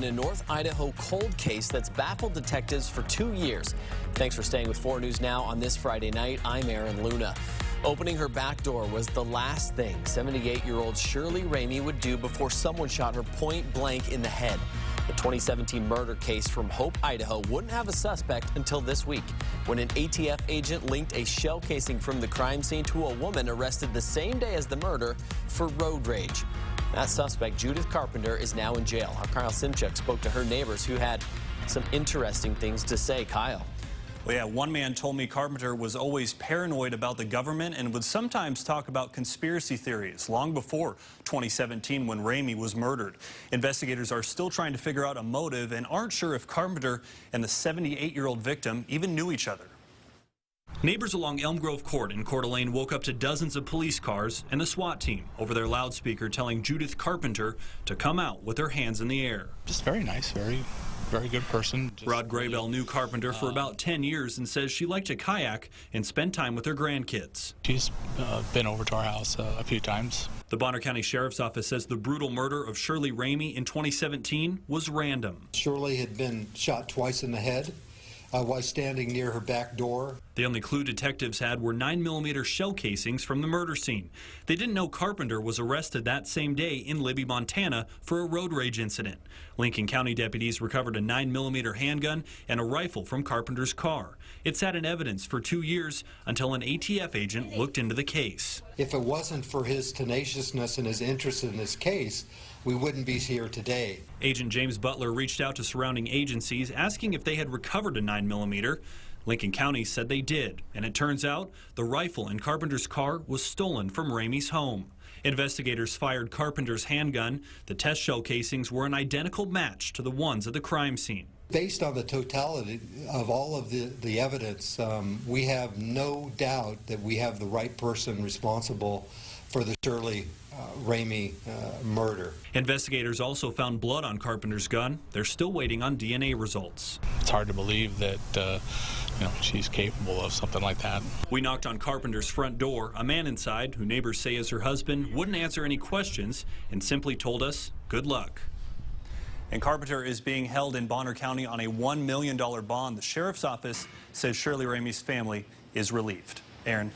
in a North Idaho cold case that's baffled detectives for 2 years. Thanks for staying with 4 News Now on this Friday night. I'm Aaron Luna. Opening her back door was the last thing 78-year-old Shirley Ramey would do before someone shot her point blank in the head. The 2017 murder case from Hope, Idaho wouldn't have a suspect until this week, when an ATF agent linked a shell casing from the crime scene to a woman arrested the same day as the murder for road rage. That suspect, Judith Carpenter, is now in jail. Our Kyle Simchuk spoke to her neighbors who had some interesting things to say. Kyle. Well, yeah, one man told me Carpenter was always paranoid about the government and would sometimes talk about conspiracy theories long before 2017 when Ramey was murdered. Investigators are still trying to figure out a motive and aren't sure if Carpenter and the 78-year-old victim even knew each other. Neighbors along Elm Grove Court in Coeur d'Alene woke up to dozens of police cars and a SWAT team over their loudspeaker telling Judith Carpenter to come out with her hands in the air. Just very nice, very good person. Rod Graybell knew Carpenter for about 10 years and says she liked to kayak and spend time with her grandkids. She's been over to our house a few times. The Bonner County Sheriff's Office says the brutal murder of Shirley Ramey in 2017 was random. Shirley had been shot twice in the head while standing near her back door. The only clue detectives had were 9mm shell casings from the murder scene. They didn't know Carpenter was arrested that same day in Libby, Montana for a road rage incident. Lincoln County deputies recovered a 9mm handgun and a rifle from Carpenter's car. It sat in evidence for 2 years until an ATF agent looked into the case. If it wasn't for his tenaciousness and his interest in this case, we wouldn't be here today. Agent James Butler reached out to surrounding agencies asking if they had recovered a 9mm. Lincoln County said they did, and it turns out the rifle in Carpenter's car was stolen from Ramey's home. Investigators fired Carpenter's handgun. The test shell casings were an identical match to the ones at the crime scene. Based on the totality of all of the evidence, we have no doubt that we have the right person responsible for the Shirley Ramey murder. Investigators also found blood on Carpenter's gun. They're still waiting on DNA results. It's hard to believe that she's capable of something like that. We knocked on Carpenter's front door. A man inside, who neighbors say is her husband, wouldn't answer any questions and simply told us, good luck. And Carpenter is being held in Bonner County on a $1 million bond. The sheriff's office says Shirley Ramey's family is relieved. Aaron.